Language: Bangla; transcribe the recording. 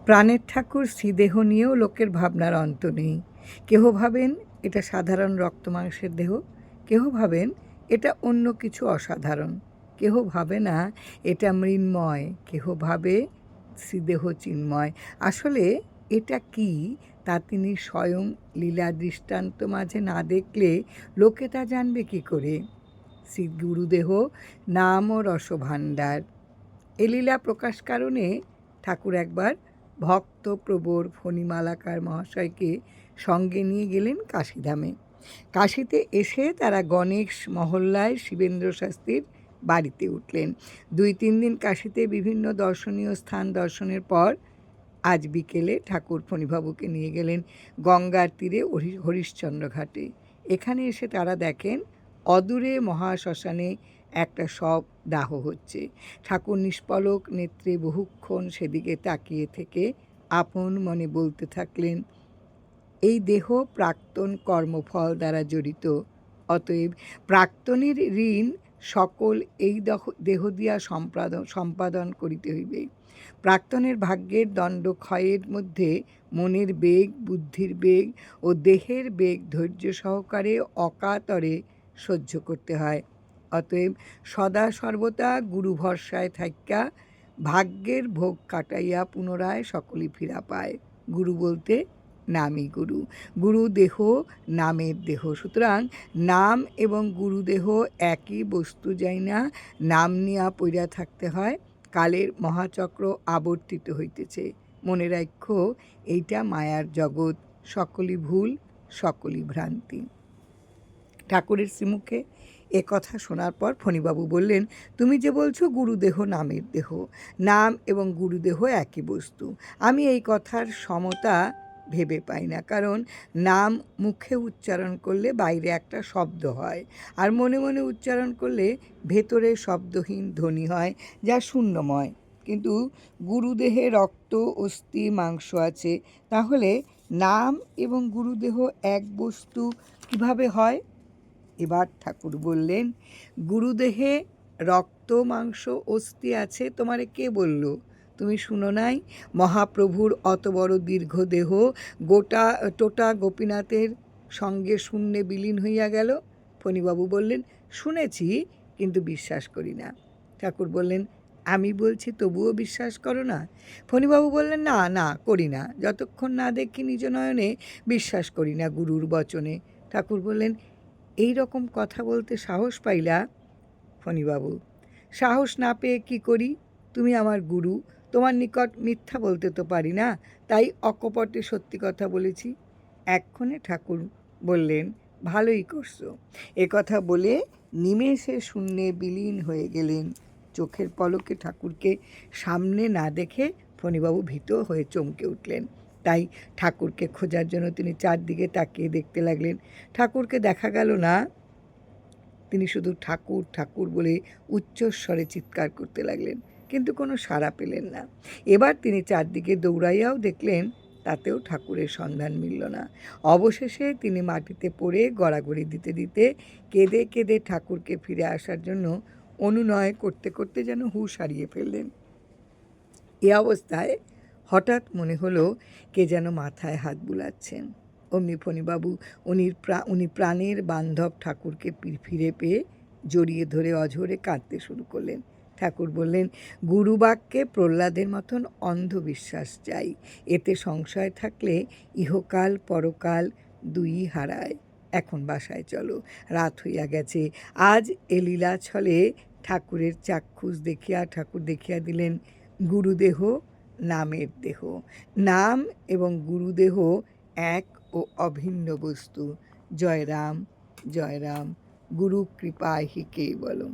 প্রাণের ঠাকুর শ্রীদেহ নিয়েও লোকের ভাবনার অন্ত নেই। কেহ ভাবেন এটা সাধারণ রক্তমাংসের দেহ, কেহ ভাবেন এটা অন্য কিছু অসাধারণ, কেহ ভাবে না এটা মৃন্ময়, কেহ ভাবে শ্রীদেহ চিন্ময়। আসলে এটা কি তা তিনি স্বয়ং লীলা দৃষ্টান্ত মাঝে না দেখলে লোকে তা জানবে কি করে? শ্রী গুরুদেহ নাম ও রসভাণ্ডার। এ লীলা প্রকাশ কারণে ঠাকুর একবার ভক্তপ্রবর ফণিমালাকার মহাশয়কে সঙ্গে নিয়ে গেলেন কাশীধামে। কাশীতে এসে তারা গণেশ মহল্লায় শিবেন্দ্র শাস্ত্রীর বাড়িতে উঠলেন। 2-3 দিন কাশীতে বিভিন্ন দর্শনীয় স্থান দর্শনের পর আজ বিকেলে ঠাকুর ফণিবাবুকে নিয়ে গেলেন গঙ্গার তীরে হরিশ্চন্দ্র ঘাটে। এখানে এসে তারা দেখেন অদূরে মহাশ্মশানে একটা শব দাহ হচ্ছে। ঠাকুর নিষ্পলক নেত্রে বহুক্ষণ সেদিকে তাকিয়ে থেকে আপন মনে বলতে থাকলেন, এই দেহ প্রাক্তন কর্মফল দ্বারা জড়িত, অতএব প্রাক্তনের ঋণ সকল এই দেহ দিয়া সম্পাদন করিতে হইবে। প্রাক্তনের ভাগ্যের দণ্ড ক্ষয়ের মধ্যে মনের বেগ, বুদ্ধির বেগ ও দেহের বেগ ধৈর্য সহকারে অকাতরে সহ্য করতে হয়। অতএব সদা সর্বদা গুরু ভরসায় থাইকা ভাগ্যের ভোগ কাটাইয়া পুনরায় সকলই ফিরা পায়। গুরু বলতে নামই গুরু, গুরু দেহ নামের দেহ। সুতরাং নাম এবং গুরুদেহ একই বস্তু যাই না, নাম নিয়া পইরা থাকতে হয়। কালের মহাচক্র আবর্তিত হইতেছে। মনে রাখ্য, এইটা মায়ার জগৎ, সকলই ভুল, সকলই ভ্রান্তি। ঠাকুরের শ্রীমুখে এ কথা শোনার পর ফণিবাবু বললেন, তুমি যে বলছো গুরুদেহ নামের দেহ, নাম এবং গুরুদেহ একই বস্তু, আমি এই কথার সমতা ভেবে পাই না। কারণ নাম মুখে উচ্চারণ করলে বাইরে একটা শব্দ হয়, আর মনে মনে উচ্চারণ করলে ভেতরে শব্দহীন ধ্বনি হয়, যা শূন্যময়। কিন্তু গুরুদেহে রক্ত, অস্থি, মাংস আছে, তাহলে নাম এবং গুরুদেহ এক বস্তু কিভাবে হয়? এবার ঠাকুর বললেন, গুরুদেহে রক্ত, মাংস, অস্থি আছে তোমারে কে বলল? তুমি শুনো নাই মহাপ্রভুর অত বড় দীর্ঘ দেহ টোটা গোপীনাথের সঙ্গে শূন্যে বিলীন হইয়া গেল? ফণিবাবু বললেন, শুনেছি, কিন্তু বিশ্বাস করি না। ঠাকুর বললেন, আমি বলছি তবুও বিশ্বাস করো না? ফণিবাবু বললেন, না না, করি না, যতক্ষণ না দেখি নিজ নয়নে বিশ্বাস করি না গুরুর বচনে। ঠাকুর বললেন, এই রকম কথা বলতে সাহস পাইলা? ফণিবাবু, সাহস না পেয়ে কি করি? তুমি আমার গুরু, তোমার নিকট মিথ্যা বলতে তো পারি না, তাই অকপটে সত্যি কথা বলেছি। এক্ষণে ঠাকুর বললেন, ভালোই করছো। এ কথা বলে নিমেষে শূন্যে বিলীন হয়ে গেলেন। চোখের পলকে ঠাকুরকে সামনে না দেখে ফণিবাবু ভীত হয়ে চমকে উঠলেন। তাই ঠাকুরকে খোঁজার জন্য তিনি চারদিকে তাকিয়ে দেখতে লাগলেন। ঠাকুরকে দেখা গেল না। তিনি শুধু ঠাকুর ঠাকুর বলে উচ্চস্বরে চিৎকার করতে লাগলেন, কিন্তু কোনো সাড়া পেলেন না। এবার তিনি চারদিকে দৌড়াইয়াও দেখলেন, তাতেও ঠাকুরের সন্ধান মিলল না। অবশেষে তিনি মাটিতে পড়ে গড়াগড়ি দিতে দিতে কেঁদে কেঁদে ঠাকুরকে ফিরে আসার জন্য অনুনয় করতে করতে যেন হুঁশ হারিয়ে ফেললেন। এ অবস্থায় হঠাৎ মনে হলো কে যেন মাথায় হাত বুলাচ্ছেন। অমনি ফণিবাবু উনি প্রাণের বান্ধব ঠাকুরকে ফিরে পেয়ে জড়িয়ে ধরে অঝরে কাঁদতে শুরু করলেন। ঠাকুর বললেন, গুরুবাক্যে প্রহ্লাদের মতন অন্ধবিশ্বাস চাই। এতে সংশয় থাকলে ইহকাল পরকাল দুই হারায়। এখন বাসায় চলো, রাত হইয়া গেছে। আজ এ লীলা ছলে ঠাকুরের চাক্ষুষ দেখিয়া ঠাকুর দেখিয়া দিলেন গুরুদেহ নামের দেহ। নাম এবং গুরুদেহ এক ও অভিন্ন বস্তু। জয় রাম, জয় রাম। গুরু কৃপাহি কেবলম।